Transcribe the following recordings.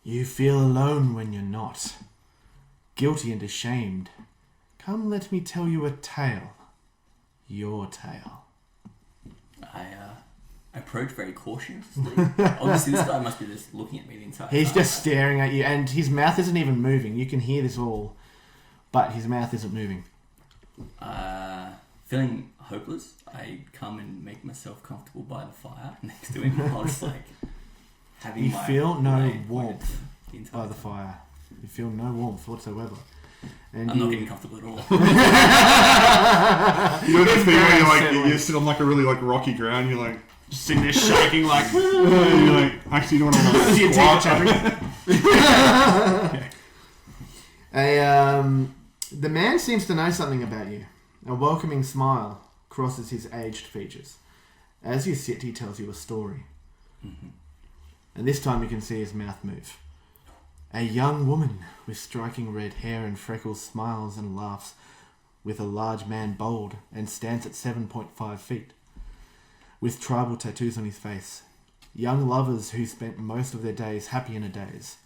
You feel alone when you're not. Guilty and ashamed. Come, let me tell you a tale. Your tale. I approach very cautiously. Obviously, this guy must be just looking at me the entire time. He's just staring at you, and his mouth isn't even moving. You can hear this all, but his mouth isn't moving. Feeling hopeless, I come and make myself comfortable by the fire next to him. I'll just having You my feel no blade warmth pointed by the fire. You feel no warmth whatsoever. And I'm not getting comfortable at all. You know the thing where you sit on a really rocky ground, you're just sitting there shaking you're actually you don't want to squat. The man seems to know something about you. A welcoming smile crosses his aged features. As you sit, he tells you a story. Mm-hmm. And this time you can see his mouth move. A young woman with striking red hair and freckles smiles and laughs with a large man bold and stands at 7.5 feet. With tribal tattoos on his face. Young lovers who spent most of their days happy in a daze.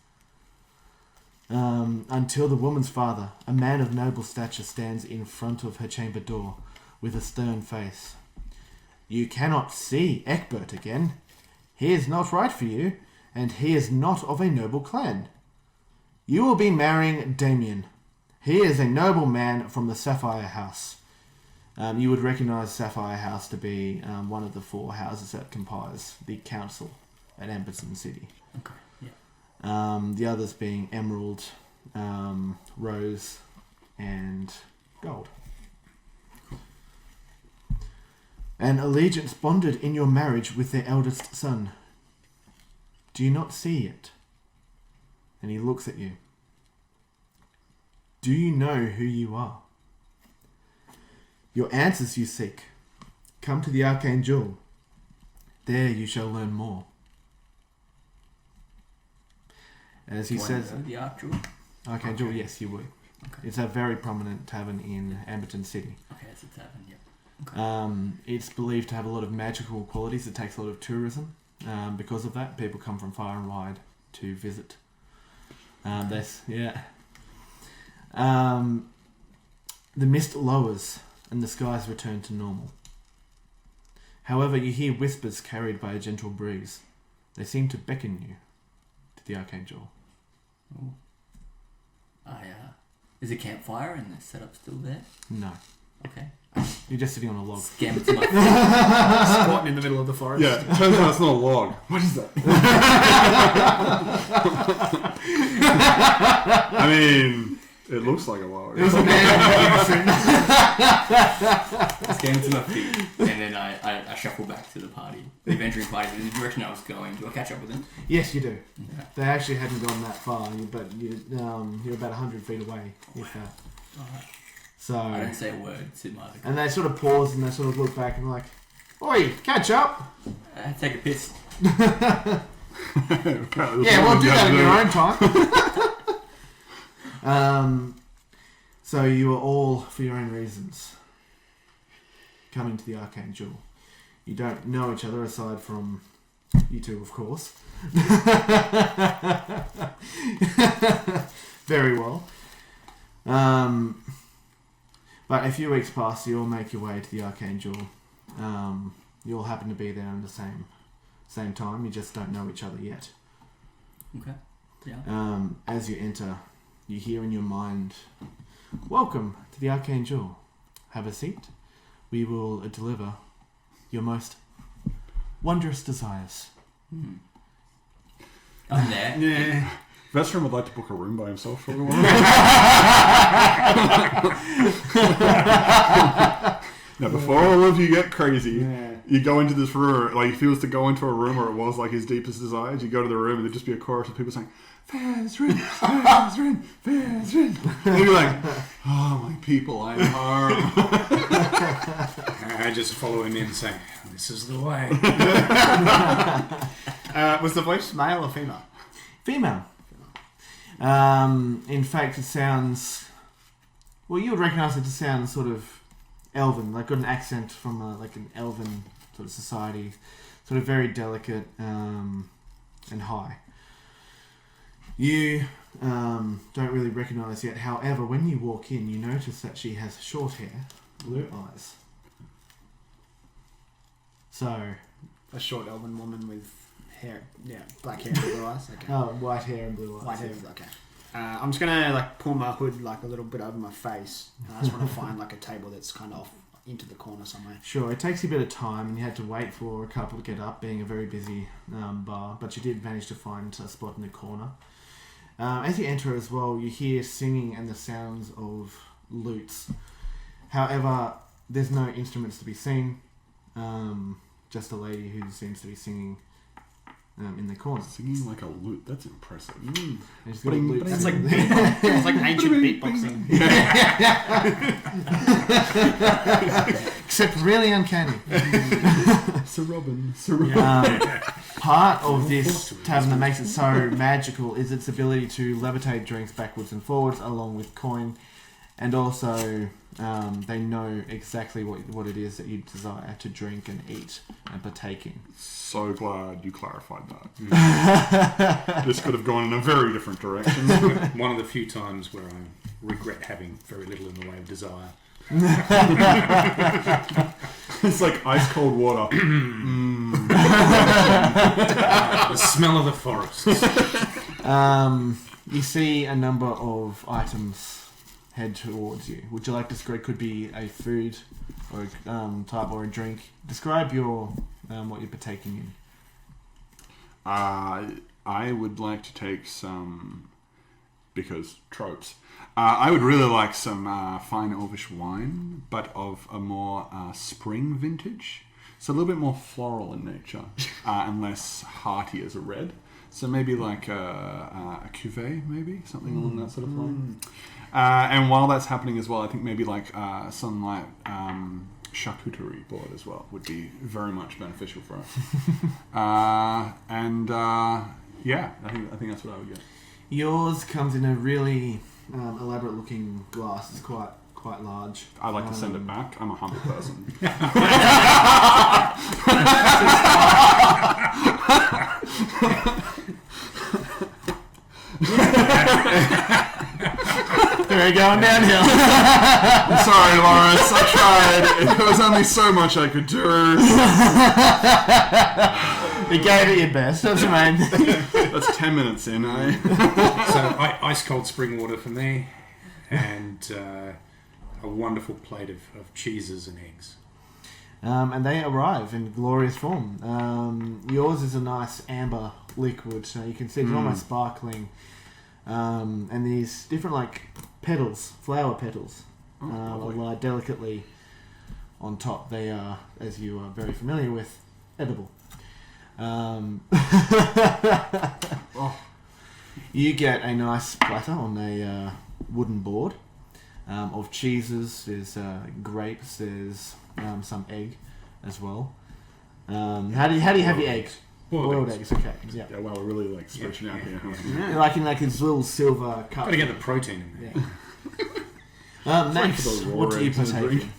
Until the woman's father, a man of noble stature, stands in front of her chamber door with a stern face. You cannot see Egbert again. He is not right for you, and he is not of a noble clan. You will be marrying Damien. He is a noble man from the Sapphire House. You would recognise Sapphire House to be one of the 4 houses that comprise the council at Amberton City. Okay, yeah. The others being Emerald, Rose, and Gold. An allegiance bonded in your marriage with their eldest son. Do you not see it? And he looks at you. Do you know who you are? Your answers you seek. Come to the Arcane Jewel. There you shall learn more. As he says... The Arcane Jewel, yes, you would. Okay. It's a very prominent tavern in Amberton City. Okay, it's a tavern, yeah. Okay. It's believed to have a lot of magical qualities. It takes a lot of tourism. Because of that, people come from far and wide to visit. The mist lowers and the skies return to normal. However, you hear whispers carried by a gentle breeze. They seem to beckon you to the Arcane Jewel. Oh. Is the campfire and the setup still there? No. Okay. You're just sitting on a log. Scam to my feet. Squatting in the middle of the forest. Yeah, it turns out it's not a log. What is that? I mean, it looks like a log. It was a man. Scam to my feet, and then I shuffle back to the party, the adventuring party, in the direction I was going. Do I catch up with them? Yes, you do. Yeah. They actually hadn't gone that far, but you're about 100 feet away, if that. Alright. So, I don't say a word to my other. And they sort of pause and they sort of look back and like, "Oi, catch up!" Take a piss. Yeah, we'll do that in your own time. So you are all, for your own reasons, coming to the Arcane Jewel. You don't know each other aside from you two, of course. Very well. But a few weeks pass, you all make your way to the Arcane Jewel. You all happen to be there in the same time. You just don't know each other yet. Okay. Yeah. As you enter, you hear in your mind, "Welcome to the Arcane Jewel. Have a seat. We will deliver your most wondrous desires." I'm there. Yeah. Vesryn would like to book a room by himself for a while. Now, before all of you get crazy, you go into this room, if he was to go into a room where it was his deepest desires, you go to the room and there'd just be a chorus of people saying, "Vesryn, Vesryn, Vesryn." And you'd be like, "Oh, my people, I'm harmed." I just follow him in and say, "This is the way." Was the voice male or female? Female. In fact, it sounds... Well, you would recognise it to sound sort of elven, got an accent from an elven sort of society, sort of very delicate and high. You don't really recognise yet. However, when you walk in, you notice that she has short hair, blue eyes. So, A short elven woman with hair, black hair and blue eyes. Okay. white hair and blue eyes. White hair. Okay. I'm just gonna like pull my hood like a little bit over my face. And I just want to find like a table that's kind of off into the corner somewhere. Sure, it takes you a bit of time, and you had to wait for a couple to get up, being a very busy bar. But you did manage to find a spot in the corner. As you enter as well, you hear singing and the sounds of lutes. However, there's no instruments to be seen. Just a lady who seems to be singing in the corner. Singing like a lute, that's impressive. And she's got a Bling, lute bling. That's like singing. it's like ancient beatboxing. Except really uncanny. Sir Robin. Part of this tavern that makes it so magical is its ability to levitate drinks backwards and forwards along with coin, and also they know exactly what it is that you desire to drink and eat and partake in. So glad you clarified that. This could have gone in a very different direction. One of the few times where I regret having very little in the way of desire. It's like ice cold water. The smell of the forest. You see a number of items head towards you. Would you like to describe? Could be a food or a type or a drink. Describe your what you're partaking in. I would like to take some, because tropes. I would really like some fine Elvish wine, but of a more spring vintage. So a little bit more floral in nature and less hearty as a red. So maybe like a cuvee, maybe something along that sort of line. And while that's happening as well, I think maybe like some like charcuterie board as well would be very much beneficial for us. Yeah, I think that's what I would get. Yours comes in a really elaborate looking glass. It's quite large. I like to send it back. I'm a humble person. We're going downhill. I'm sorry, Laurence. I tried. There was only so much I could do. You gave it your best. That's the main thing. That's 10 minutes in, eh? So ice cold spring water for me, and a wonderful plate of cheeses and eggs. And they arrive in glorious form. Yours is a nice amber liquid. So you can see it's almost sparkling. And these different like petals, flower petals, lie delicately on top. They are, as you are very familiar with, edible. You get a nice platter on a wooden board of cheeses. There's grapes. There's some egg as well. How do you have your eggs? Boiled eggs. Okay. Yeah. Yeah, wow, we're really like stretching out here. Yeah, like in like this little silver cup. Got to get the protein in there. Yeah. Max, for the raw what do you eggs in the partake drink. in?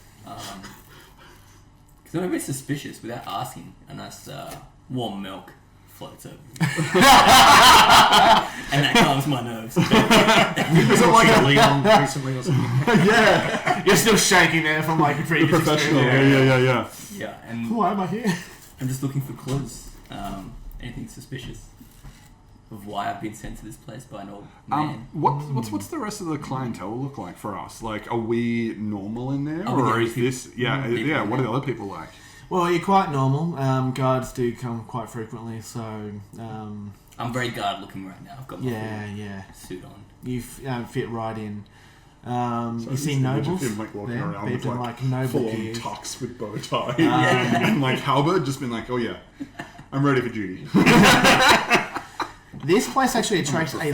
Because I'm a bit suspicious without asking. A nice warm milk floats over. And that calms my nerves. Is it like a Leon recently or something? Yeah, you're still shaking there from like a previous professional? experience. Yeah. Yeah, and Why am I here? I'm just looking for clues. Anything suspicious of why I've been sent to this place by an old man. What's the rest of the clientele look like for us? Like, are we normal in there, Oh, or yeah, is this? Yeah. What are the other people like? Well, you're quite normal. Guards do come quite frequently, so I'm very guard looking right now. I've got my full suit on. you fit right in. So You see nobles him, like, walking there, around with people like noble full-on gears. tux with bow tie and like halberd, just been like, oh yeah, I'm ready for duty. This place actually attracts a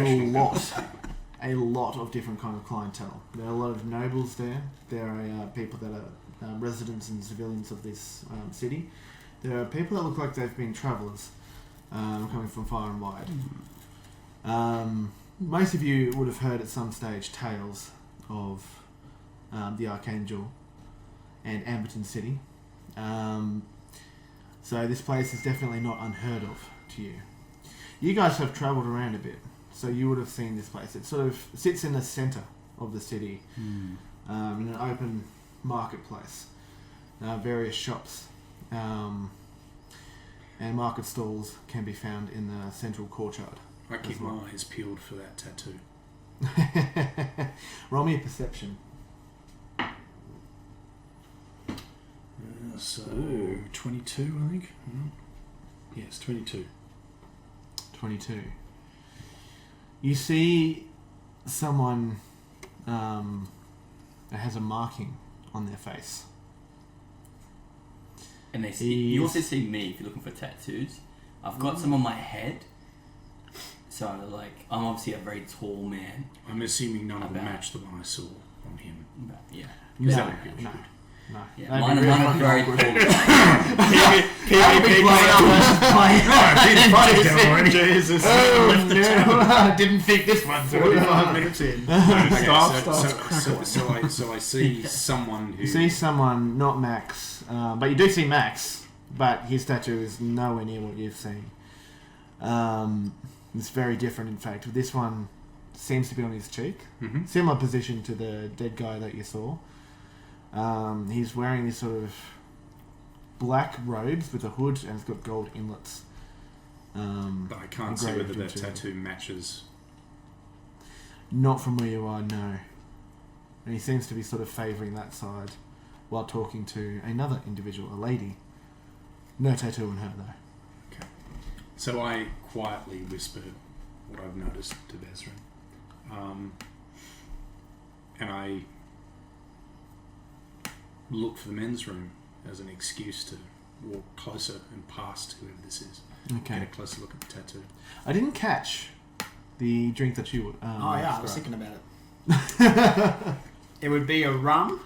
lot of different kind of clientele. There are a lot of nobles there. There are people that are residents and civilians of this city. There are people that look like they've been travellers, coming from far and wide. Most of you would have heard at some stage tales of the Archangel and Amberton City. So this place is definitely not unheard of to you. You guys have travelled around a bit, So you would have seen this place. It sort of sits in the centre of the city, in an open marketplace. Various shops and market stalls can be found in the central courtyard. I keep my eyes peeled for that tattoo. Roll me a perception. So 22, I think. Yes, 22. 22. You see someone that has a marking on their face. And they see, you also see me if you're looking for tattoos. I've got some on my head. So, like, I'm obviously a very tall man. I'm assuming none of them match the one I saw on him. But, yeah. No, That would be no, good. no. Yeah, That'd mine be are really very fucking cool. Jesus. Oh no! I didn't think this one through. 45 minutes in. So I see someone who... You see someone, not Max, but you do see Max, but his tattoo is nowhere near what you've seen. It's very different, in fact. This one seems to be on his cheek. Mm-hmm. Similar position to the dead guy that you saw. He's wearing this sort of black robes with a hood, and it's got gold inlets. But I can't see whether that tattoo matches. Not from where you are, no. And he seems to be sort of favouring that side while talking to another individual, a lady. No tattoo on her, though. Okay. So I quietly whisper what I've noticed to Vesryn. And I look for the men's room as an excuse to walk closer and past whoever this is. Okay. Get a closer look at the tattoo. I didn't catch the drink that you would. I was described. thinking about it. It would be a rum,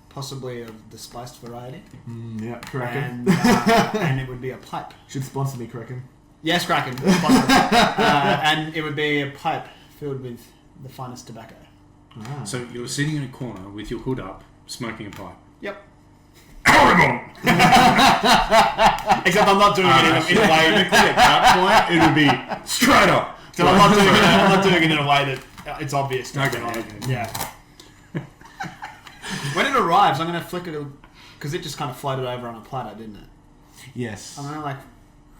possibly of the spiced variety. Yeah, Kraken. And it would be a pipe. Should sponsor me, Kraken. Yes, Kraken. And it would be a pipe filled with the finest tobacco. Ah. So you're sitting in a corner with your hood up, smoking a pipe. Yep. Horrible! Except I'm not doing it in a way. At that point, it would be straight up. So I'm not doing it in a way that it's obvious. Okay. Yeah. When it arrives, I'm going to flick it because it just kind of floated over on a platter, didn't it? Yes. I'm going to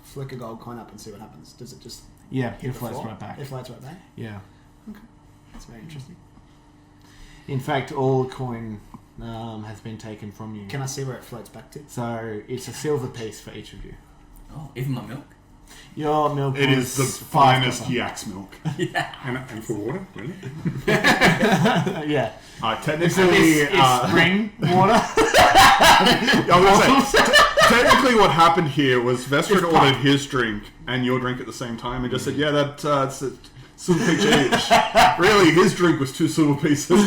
flick a gold coin up and see what happens. Does it just Yeah, hit it the floats floor? right back. It floats right back. Yeah. That's very interesting. In fact, all coin has been taken from you. Can I see where it floats back to? So it's a silver piece for each of you. Oh, even my milk? Your milk It was is the 5 finest copper. yak's milk. Yeah. And for water, really? Yeah. Technically, It's spring water. I was gonna say, technically what happened here was Vesryn ordered his drink and your drink at the same time and just said, yeah, that's a silver piece each. Really, his drink was 2 silver pieces.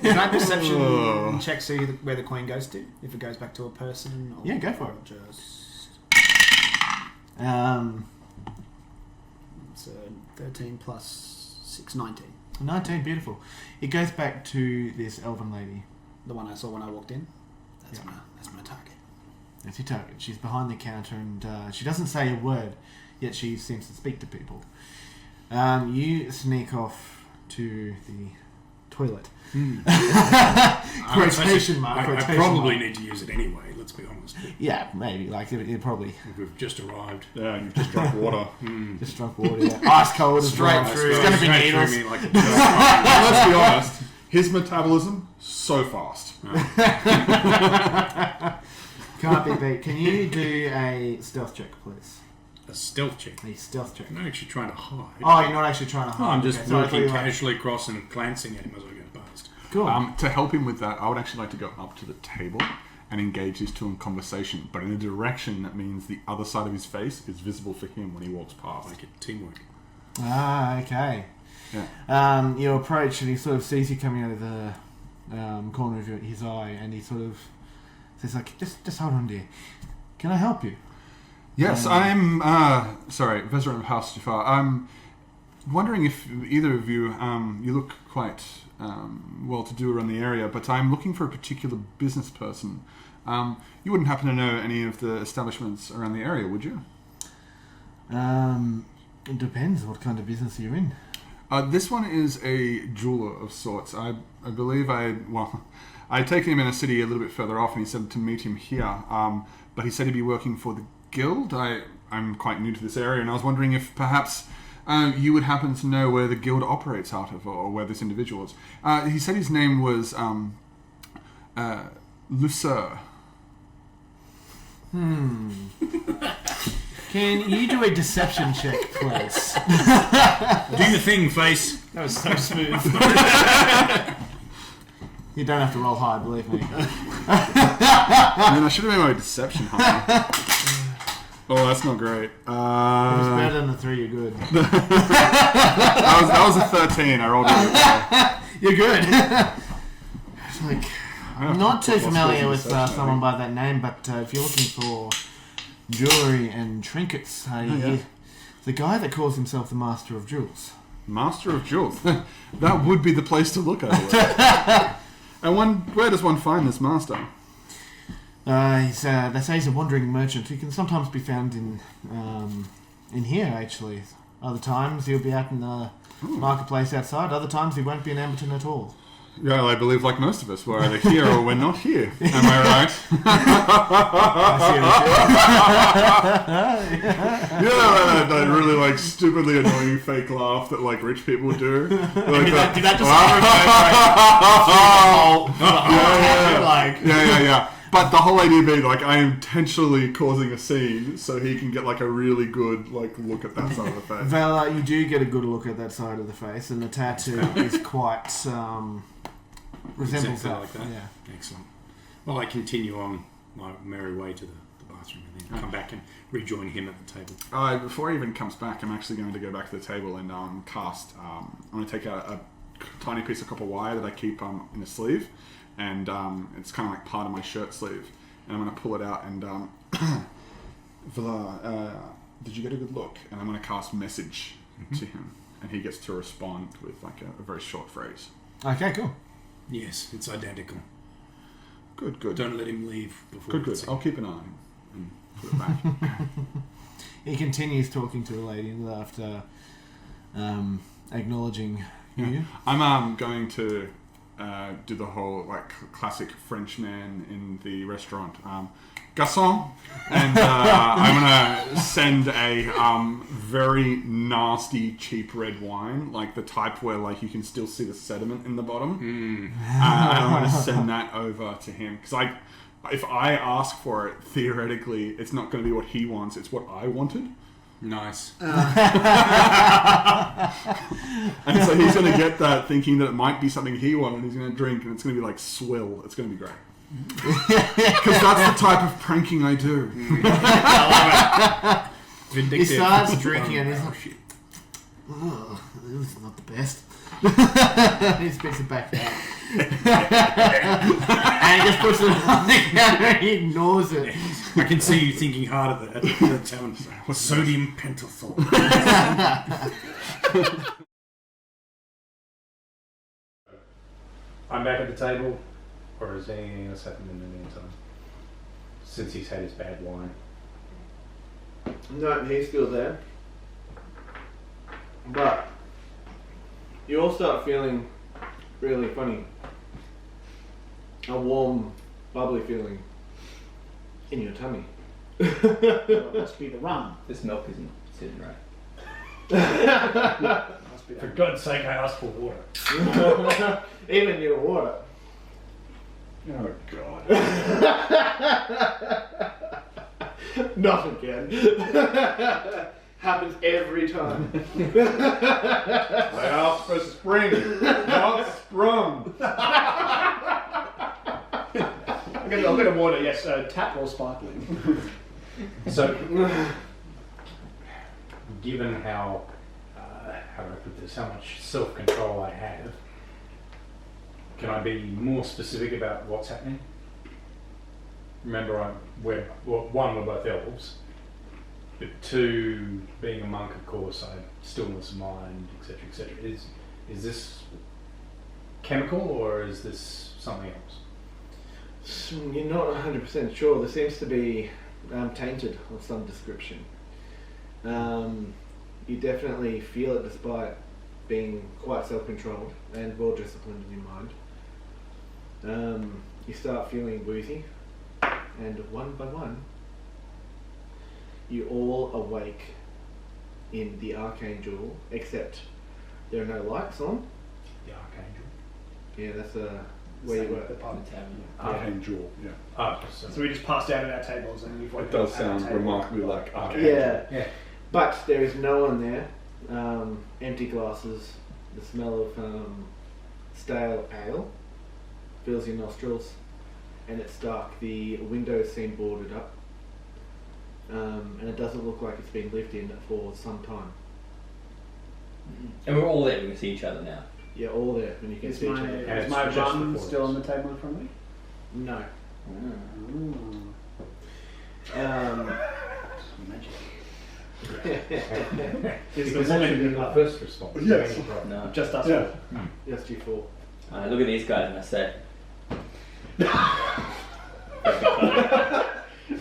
Can I perception check see where the coin goes to? If it goes back to a person? Or Yeah, go for it. So 13 plus 6, 19. 19, beautiful. It goes back to this elven lady. The one I saw when I walked in. That's Yeah. my target. That's your target. She's behind the counter and she doesn't say a word, yet she seems to speak to people. You sneak off to the toilet. Quotation mark. I Quotation probably mark. need to use it anyway, let's be honest. Yeah, maybe. Like, it probably We've just arrived. Yeah, and you've just drunk water. just drunk water. Yeah. Ice cold as Straight well. through. It's going to be Straight through needles. me like a Let's be honest, his metabolism, so fast. Can't be beat. Can you do a stealth check, please? A stealth check. A stealth check. I'm not actually trying to hide. Oh, you're not actually trying to hide. I'm just Okay, so I thought walking you were- casually across and glancing at him as I go past. Cool. To help him with that, I would actually like to go up to the table and engage these two in conversation, but in a direction that means the other side of his face is visible for him when he walks past. Like it, teamwork. Okay. Yeah. You approach and he sort of sees you coming out of the corner of his eye, and he sort of says, like, just hold on, dear. Can I help you? Yes, I'm... sorry, Vesryn of House Jafar. I'm wondering if either of you... you look quite well-to-do around the area, but I'm looking for a particular business person. You wouldn't happen to know any of the establishments around the area, would you? It depends what kind of business you're in. This one is a jeweler of sorts. I believe I'd taken him in a city a little bit further off, and he said to meet him here. But he said he'd be working for the guild. I'm quite new to this area, and I was wondering if perhaps you would happen to know where the guild operates out of, or where this individual is. He said his name was Lucre. Can you do a deception check, please? Do your thing, face. That was so smooth. You don't have to roll high, believe me. I should have made my deception high. Oh, that's not great. If it's better than the 3, you're good. That was a 13. I rolled it. You're good. It's like, I'm not too familiar with someone by that name, but if you're looking for jewellery and trinkets, the guy that calls himself the Master of Jewels. Master of Jewels. That would be the place to look at. And where does one find this master? They say he's a wandering merchant who can sometimes be found in here, actually. Other times he'll be out in the marketplace outside. Other times he won't be in Amberton at all. Yeah, I believe like most of us, we're either here or we're not here. Am I right? That really like stupidly annoying fake laugh that like rich people do. Like Did that just Yeah. But the whole idea being like I am intentionally causing a scene so he can get like a really good like look at that side of the face. Valar, you do get a good look at that side of the face, and the tattoo is quite resembles that. Like that. Yeah. Excellent. Well, I continue on my merry way to the bathroom and then come back and rejoin him at the table. Before he even comes back, I'm actually going to go back to the table and cast. I'm going to take a tiny piece of copper wire that I keep in a sleeve. And it's kind of like part of my shirt sleeve. And I'm going to pull it out and... Valar, did you get a good look? And I'm going to cast message to him. And he gets to respond with like a very short phrase. Okay, cool. Yes, it's identical. Good. Don't let him leave before. Good. I'll keep an eye on him and put it back. He continues talking to the lady after acknowledging you. I'm going to... do the whole like classic French man in the restaurant, garçon, and I'm gonna send a very nasty cheap red wine, like the type where like you can still see the sediment in the bottom. I'm gonna send that over to him because if I ask for it, theoretically, it's not going to be what he wants; it's what I wanted. Nice. And so he's going to get that thinking that it might be something he wanted. He's going to drink and it's going to be like swill. It's going to be great. Because that's the type of pranking I do. I love it. He starts drinking and he's like, oh, this is not the best. He spits it back out. And he just puts it on the counter and he ignores it. I can see you thinking hard at the tavern. Sodium pentothal. I'm back at the table, or has anything else happened in the meantime? Since he's had his bad wine. No, he's still there. But you all start feeling really funny. A warm, bubbly feeling in your tummy. It must be the rum. This milk isn't sitting right. Must be For that. God's sake, I asked for water. Even your water. Oh God. Not again. Happens every time. I asked for spring, not sprung. I'll get a water, yes, tap or sparkling. So, given how do I put this? How much self-control I have, can I be more specific about what's happening? Remember, we're both elves, but 2, being a monk, of course, I have stillness of mind, etc., etc. Is this chemical or is this something else? You're not 100% sure. There seems to be tainted of some description. You definitely feel it despite being quite self-controlled and well-disciplined in your mind. You start feeling woozy, and one by one, you all awake in the Arcane Jewel, except there are no lights on. The Archangel. Yeah, that's where you were. The pub. Arcane Jewel, yeah. Oh, So we just passed out at our tables and we've It does sound remarkably like Arcane Yeah. Yeah. But there is no one there. Empty glasses. The smell of stale ale fills your nostrils, and it's dark. The windows seem boarded up, and it doesn't look like it's been lived in for some time. And we're all there. We can see each other now. Yeah, all there, and you can see each other. Is my rum still on the table in front of me? No. Magic. Is the woman in the first response? Yes. No. Just us. Yeah. Just you four. I look at these guys and I say,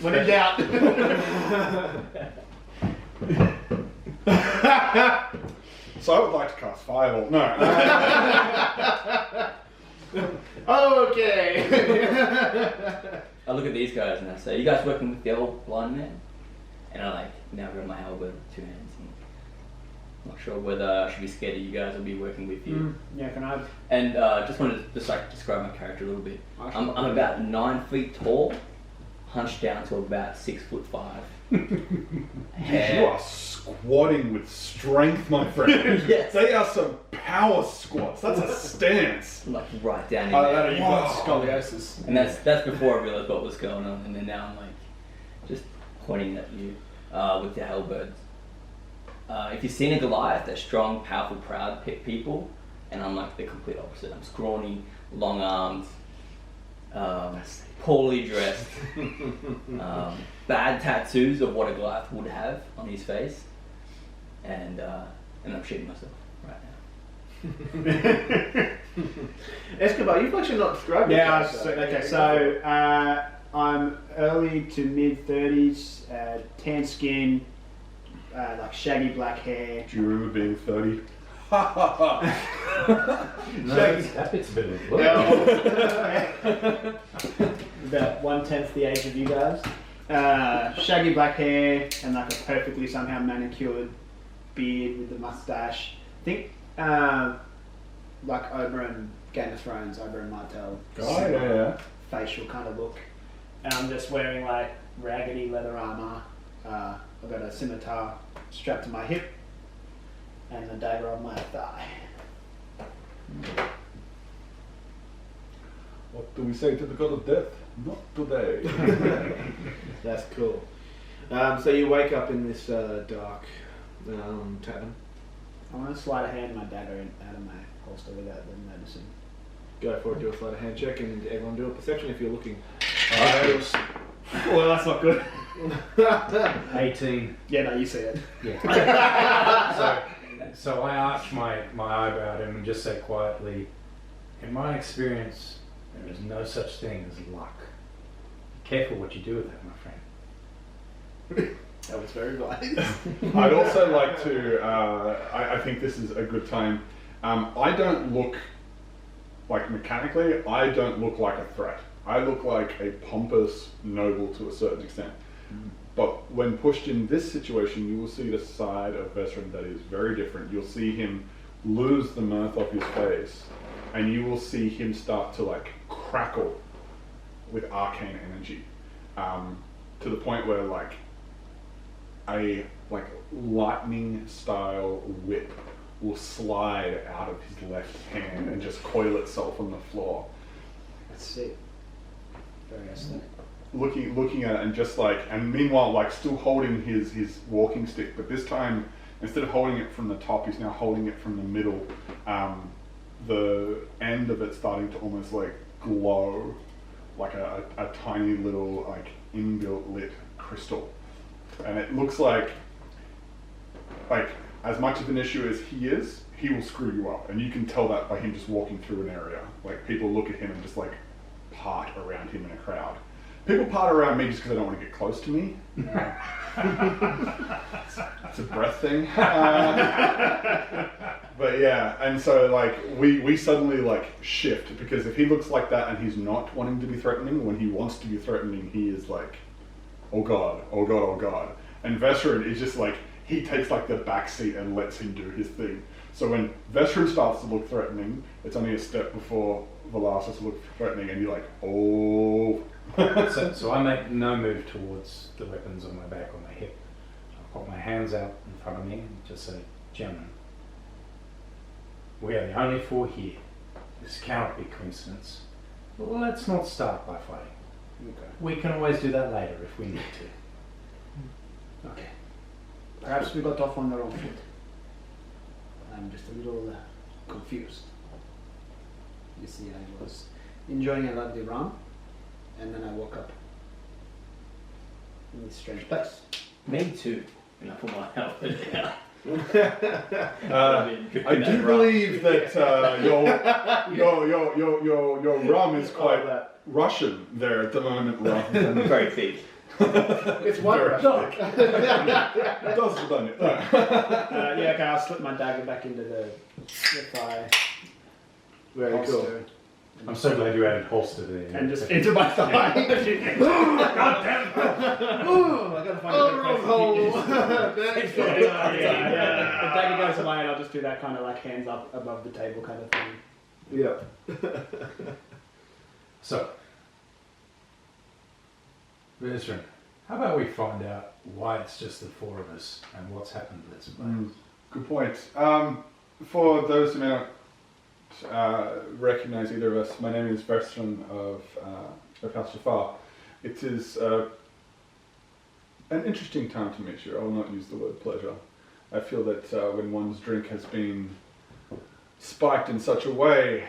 When in doubt. So I would like to cast Fireball. No. Okay. I look at these guys and I say, you guys working with the old blind man? And I now grab my halberd with 2 hands. I'm not sure whether I should be scared of you guys or be working with you. Yeah, can I? And just wanted to describe my character a little bit. I'm about 9 feet tall, hunched down to about 6'5". You are squatting with strength, my friend. Yes. They are some power squats. That's a stance. Like right down in Oh, there. you've got scoliosis. And that's before I realised what was going on. And then now I'm just pointing at you with the halberds. If you've seen a Goliath, they're strong, powerful, proud people. And I'm like the complete opposite. I'm scrawny, long-armed, poorly dressed, bad tattoos of what a Goliath would have on his face. And I'm shitting myself right now. Escobar, you've actually not described your Yeah, character. I'm early to mid 30s, tan skin, like shaggy black hair. Do you remember being 30? No, that bit's a bit of a blur. About 1/10 the age of you guys. Shaggy black hair and like a perfectly somehow manicured beard with the mustache. I think like Oberyn Game of Thrones, Oberyn Martell. Yeah. Facial kind of look. And I'm just wearing like raggedy leather armor. I've got a scimitar strapped to my hip and a dagger on my thigh. What do we say to the god of death? Not today. That's cool. So you wake up in this dark tavern. I want to slide a hand my dagger out of my holster without them noticing. Go for it, do a sleight of hand check, and everyone do a perception if you're looking. Well, that's not good. 18. Yeah, no, you see it. Yeah. So I arch my eyebrow at him and just say quietly, in my experience, there is no such thing as luck. Be careful what you do with that, my friend. That was very wise. I'd also like to, I think this is a good time. I don't look, like mechanically, I don't look like a threat. I look like a pompous noble to a certain extent. But when pushed in this situation, you will see the side of Vesryn that is very different. You'll see him lose the mirth off his face, and you will see him start to like crackle with arcane energy, to the point where like a lightning style whip will slide out of his left hand and just coil itself on the floor. That's sick. Very aesthetic. Looking at it and just and meanwhile still holding his walking stick, but this time instead of holding it from the top, he's now holding it from the middle. The end of it starting to almost glow like a tiny little inbuilt lit crystal, and it looks like as much of an issue as he will screw you up, and you can tell that by him just walking through an area. People look at him and just part around him in a crowd. People part around me just because they don't want to get close to me. It's a breath thing. But yeah, and so like we suddenly like shift, because if he looks like that and he's not wanting to be threatening, when he wants to be threatening, he is like, oh god, oh god, oh god. And Vesryn is just like, he takes like the back seat and lets him do his thing. So when Vesryn starts to look threatening, it's only a step before Valar starts to look threatening, and you're like, oh. So I make no move towards the weapons on my back or my hip. I put my hands out in front of me and just say, gentlemen, we are the only 4 here. This cannot be coincidence. Well, let's not start by fighting. Okay. We can always do that later if we need to. Okay. Perhaps we got off on the wrong foot. I'm just a little confused. You see, I was enjoying a lovely rum, and then I woke up in this strange place. Me too. And I put my helmet down. I do believe that your rum is quite Russian there at the moment, rather than Very thick. It's one Very Russian. It does have done it. Yeah, okay, I'll slip my dagger back into the thigh. Very cool. holster, I'm so glad you added holster there. and just into my thigh. God damn it! Ooh, I gotta find a better place to keep this. Yeah. The dagger goes away, and I'll just do that kind of like hands up above the table kind of thing. Yeah. So, Vesryn, how about we find out why it's just the 4 of us and what's happened to this place? Good point. For those who may not recognize either of us, my name is Vesryn of House Jafar. It is an interesting time to meet you. I will not use the word pleasure. I feel that when one's drink has been spiked in such a way,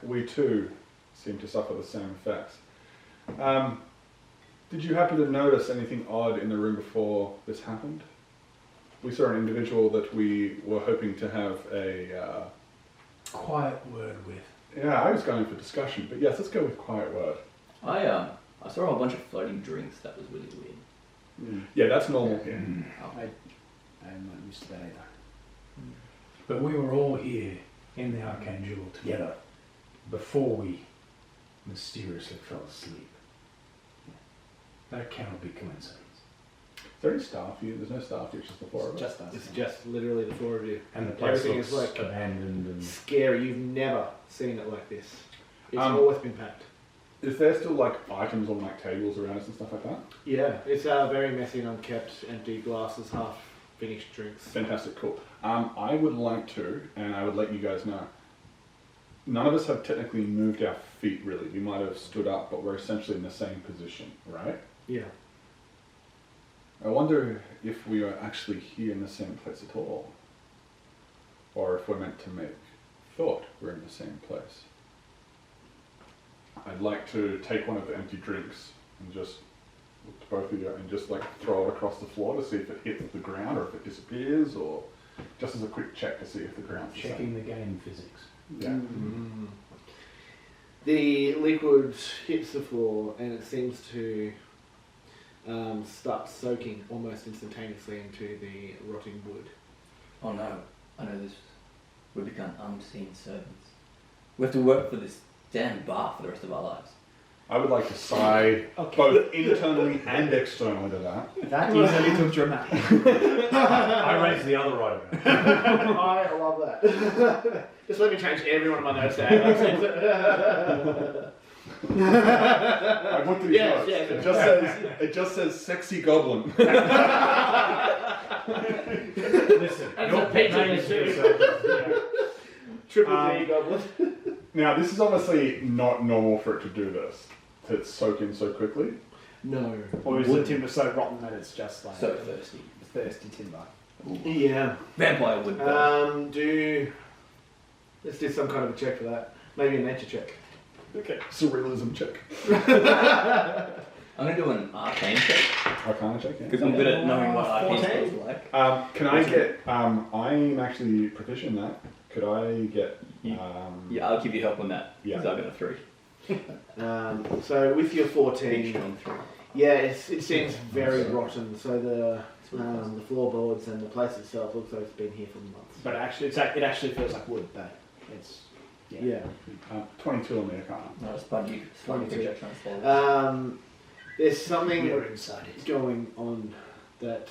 we too seem to suffer the same effects. Did you happen to notice anything odd in the room before this happened? We saw an individual that we were hoping to have a... Quiet word with. Yeah, I was going for discussion, but yes, let's go with quiet word. I saw a whole bunch of floating drinks. That was really weird. Yeah, that's normal here. I'm not used to that either. But we were all here in the Archangel together before we mysteriously fell asleep. That cannot be coincidence. Is there any staff here? There's no staff here, it's just the 4 of us. Just us. It's just literally the 4 of you. And the place Everything looks is like abandoned and... scary. You've never seen it like this. It's always been packed. Is there still like items on like tables around us and stuff like that? Yeah, it's very messy and unkept, empty glasses, half finished drinks. Fantastic, cool. I would like to, and I would let you guys know, none of us have technically moved our feet really. We might have stood up, but we're essentially in the same position, right? Yeah. I wonder if we are actually here in the same place at all. Or if we're meant to make thought we're in the same place. I'd like to take one of the empty drinks and just look to both of you and just like throw it across the floor to see if it hits the ground or if it disappears, or just as a quick check to see if the ground's the same. Checking the game physics. Yeah. The liquid hits the floor and it seems to start soaking almost instantaneously into the rotting wood. Oh no, I know this. We've become unseen servants. We have to work for this damn bar for the rest of our lives. I would like to sigh both internally and externally to that. That is a little dramatic. I raised the other eyebrow. I love that. Just let me change every one of my notes down. I looked at his notes. Yes. It just says sexy goblin. Listen, your pet name is Triple D goblin. Now, this is obviously not normal for it to do this, to soak in so quickly. No. Or is the timber so rotten that it's just like So thirsty. thirsty timber? Yeah. Vampire would. Let's do some kind of a check for that. Maybe a nature check. Okay. Surrealism check. I'm going to do an arcane check, Arcana check, yeah. because I'm good at knowing what arcane 14? spells are like. Can I get, I'm actually proficient in that. Could I get, Yeah, I'll give you help on that, Yeah. because I got a 3. So with your 14, Featuring through. yeah, it seems very rotten. So the floorboards and the place itself looks like it's been here for months. But actually, it actually feels like wood. But it's Yeah. 22 on the arcana. Not a spongy creature trying to swallow. There's something you're inside it. going on that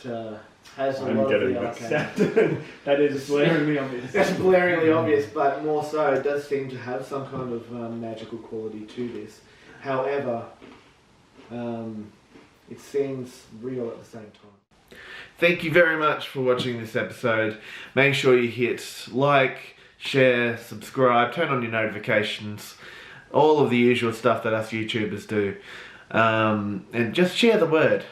has a I'm lot of getting the this. arcane. That is glaringly obvious. That's glaringly obvious, but more so, it does seem to have some kind of magical quality to this. However, it seems real at the same time. Thank you very much for watching this episode. Make sure you hit like, share, subscribe, turn on your notifications, all of the usual stuff that us YouTubers do. And just share the word.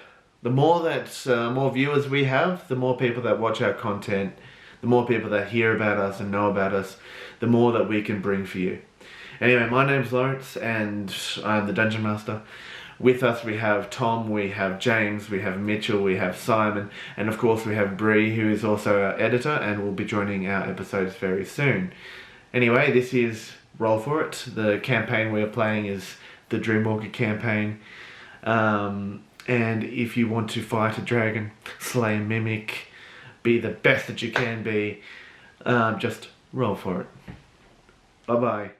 The more that more viewers we have, the more people that watch our content, the more people that hear about us and know about us, the more that we can bring for you. Anyway, my name's Laurence and I'm the Dungeon Master. With us we have Tom, we have James, we have Mitchell, we have Simon, and of course we have Bree, who is also our editor and will be joining our episodes very soon. Anyway, this is Roll For It. The campaign we're playing is the Dreamwalker campaign. And if you want to fight a dragon, slay a mimic, be the best that you can be, just roll for it. Bye bye.